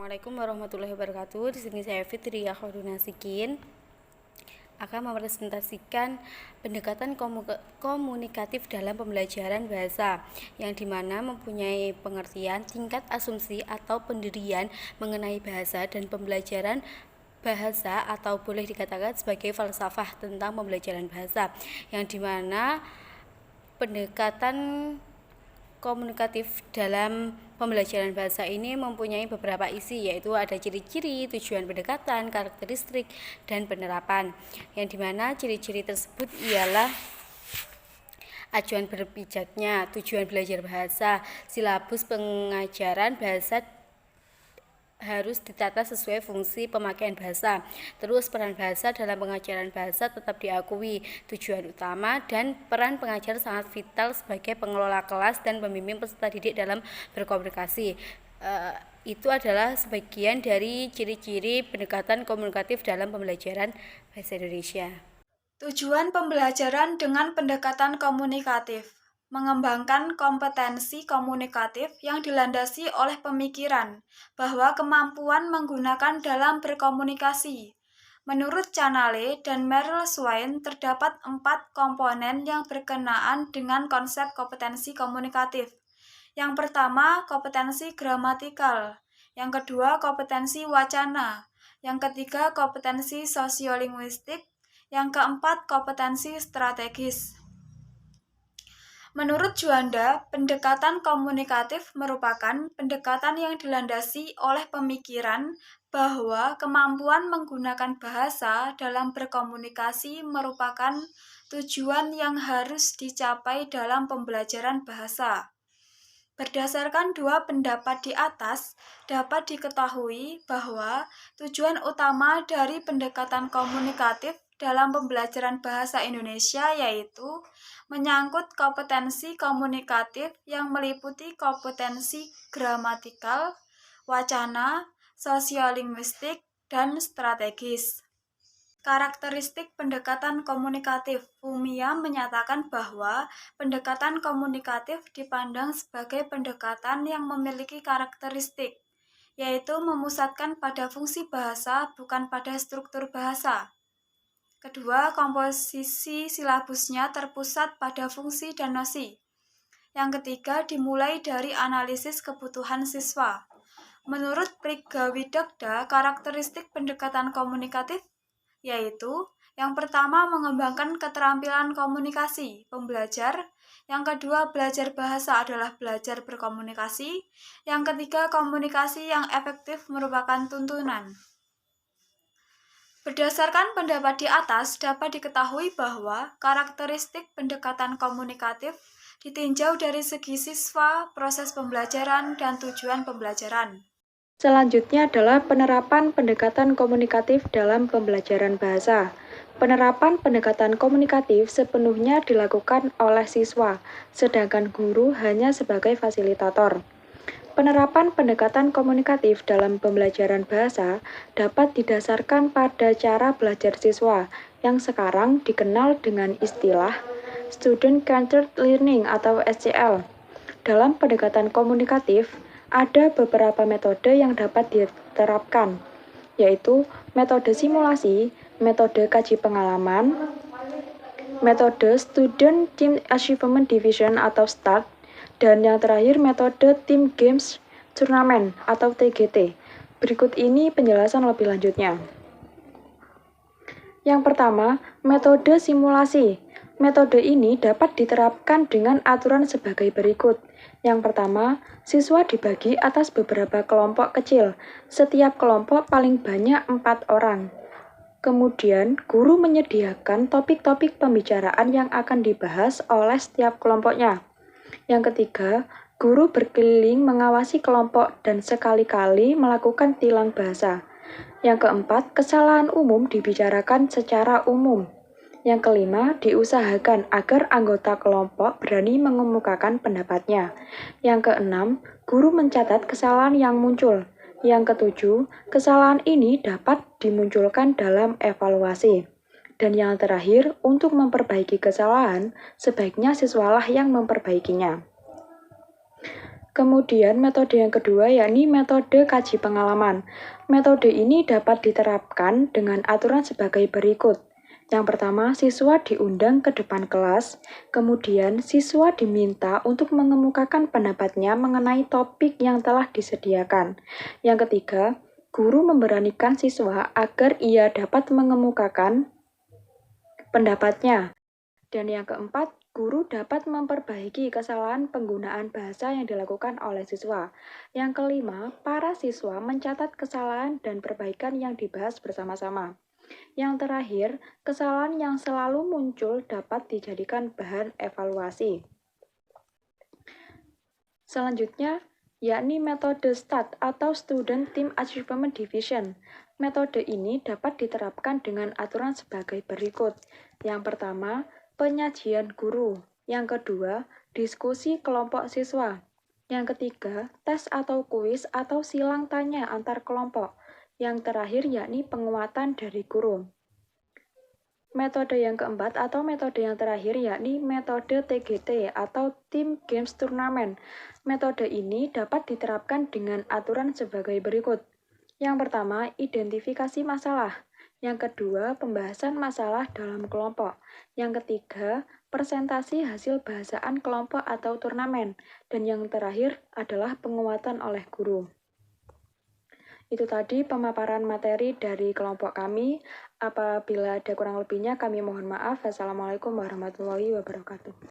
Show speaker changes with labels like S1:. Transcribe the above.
S1: Assalamualaikum warahmatullahi wabarakatuh. Di sini saya Fitria Khorunasikin akan mepresentasikan pendekatan komunikatif dalam pembelajaran bahasa yang dimana mempunyai pengertian tingkat asumsi atau pendirian mengenai bahasa dan pembelajaran bahasa atau boleh dikatakan sebagai falsafah tentang pembelajaran bahasa yang dimana pendekatan komunikatif dalam pembelajaran bahasa ini mempunyai beberapa isi, yaitu ada ciri-ciri, tujuan pendekatan, karakteristik, dan penerapan. Yang dimana ciri-ciri tersebut ialah acuan berpijaknya, tujuan belajar bahasa, silabus pengajaran bahasa harus ditata sesuai fungsi pemakaian bahasa. Terus peran bahasa dalam pengajaran bahasa tetap diakui, tujuan utama dan peran pengajar sangat vital sebagai pengelola kelas dan pembimbing peserta didik dalam berkomunikasi. Itu adalah sebagian dari ciri-ciri pendekatan komunikatif dalam pembelajaran bahasa Indonesia.
S2: Tujuan pembelajaran dengan pendekatan komunikatif mengembangkan kompetensi komunikatif yang dilandasi oleh pemikiran bahwa kemampuan menggunakan dalam berkomunikasi. Menurut Canale dan Merrill Swain, terdapat 4 komponen yang berkenaan dengan konsep kompetensi komunikatif. Yang pertama, kompetensi gramatikal. Yang kedua, kompetensi wacana. Yang ketiga, kompetensi sosiolinguistik. Yang keempat, kompetensi strategis. Menurut Juanda, pendekatan komunikatif merupakan pendekatan yang dilandasi oleh pemikiran bahwa kemampuan menggunakan bahasa dalam berkomunikasi merupakan tujuan yang harus dicapai dalam pembelajaran bahasa. Berdasarkan dua pendapat di atas, dapat diketahui bahwa tujuan utama dari pendekatan komunikatif dalam pembelajaran bahasa Indonesia yaitu menyangkut kompetensi komunikatif yang meliputi kompetensi gramatikal, wacana, sosiolinguistik, dan strategis. Karakteristik pendekatan komunikatif. Fumia menyatakan bahwa pendekatan komunikatif dipandang sebagai pendekatan yang memiliki karakteristik, yaitu memusatkan pada fungsi bahasa bukan pada struktur bahasa. Kedua, komposisi silabusnya terpusat pada fungsi dan nosi. Yang ketiga, dimulai dari analisis kebutuhan siswa. Menurut Prigawidagda, karakteristik pendekatan komunikatif yaitu yang pertama mengembangkan keterampilan komunikasi pembelajar, yang kedua belajar bahasa adalah belajar berkomunikasi, yang ketiga komunikasi yang efektif merupakan tuntunan. Berdasarkan pendapat di atas, dapat diketahui bahwa karakteristik pendekatan komunikatif ditinjau dari segi siswa, proses pembelajaran, dan tujuan pembelajaran.
S3: Selanjutnya adalah penerapan pendekatan komunikatif dalam pembelajaran bahasa. Penerapan pendekatan komunikatif sepenuhnya dilakukan oleh siswa, sedangkan guru hanya sebagai fasilitator. Penerapan pendekatan komunikatif dalam pembelajaran bahasa dapat didasarkan pada cara belajar siswa yang sekarang dikenal dengan istilah Student-Centered Learning atau SCL. Dalam pendekatan komunikatif, ada beberapa metode yang dapat diterapkan, yaitu metode simulasi, metode kaji pengalaman, metode Student Team Achievement Division atau STAD, dan yang terakhir metode Team Games Tournament atau TGT. Berikut ini penjelasan lebih lanjutnya. Yang pertama, metode simulasi. Metode ini dapat diterapkan dengan aturan sebagai berikut. Yang pertama, siswa dibagi atas beberapa kelompok kecil. Setiap kelompok paling banyak 4 orang. Kemudian, guru menyediakan topik-topik pembicaraan yang akan dibahas oleh setiap kelompoknya. Yang ketiga, guru berkeliling mengawasi kelompok dan sekali-kali melakukan tilang bahasa. Yang keempat, kesalahan umum dibicarakan secara umum. Yang kelima, diusahakan agar anggota kelompok berani mengemukakan pendapatnya. Yang keenam, guru mencatat kesalahan yang muncul. Yang ketujuh, kesalahan ini dapat dimunculkan dalam evaluasi. Dan yang terakhir, untuk memperbaiki kesalahan, sebaiknya siswalah yang memperbaikinya. Kemudian metode yang kedua yakni metode kaji pengalaman. Metode ini dapat diterapkan dengan aturan sebagai berikut. Yang pertama, siswa diundang ke depan kelas, kemudian siswa diminta untuk mengemukakan pendapatnya mengenai topik yang telah disediakan. Yang ketiga, guru memberanikan siswa agar ia dapat mengemukakan pendapatnya. Dan yang keempat, guru dapat memperbaiki kesalahan penggunaan bahasa yang dilakukan oleh siswa. Yang kelima, para siswa mencatat kesalahan dan perbaikan yang dibahas bersama-sama. Yang terakhir, kesalahan yang selalu muncul dapat dijadikan bahan evaluasi. Selanjutnya, yakni metode STAD atau Student Team Achievement Division. Metode ini dapat diterapkan dengan aturan sebagai berikut. Yang pertama, penyajian guru. Yang kedua, diskusi kelompok siswa. Yang ketiga, tes atau kuis atau silang tanya antar kelompok. Yang terakhir yakni penguatan dari guru. Metode yang keempat atau metode yang terakhir yakni metode TGT atau Team Games Tournament. Metode ini dapat diterapkan dengan aturan sebagai berikut. Yang pertama, identifikasi masalah. Yang kedua, pembahasan masalah dalam kelompok. Yang ketiga, presentasi hasil bahasaan kelompok atau turnamen. Dan yang terakhir adalah penguatan oleh guru. Itu tadi pemaparan materi dari kelompok kami. Apabila ada kurang lebihnya, kami mohon maaf. Wassalamualaikum warahmatullahi wabarakatuh.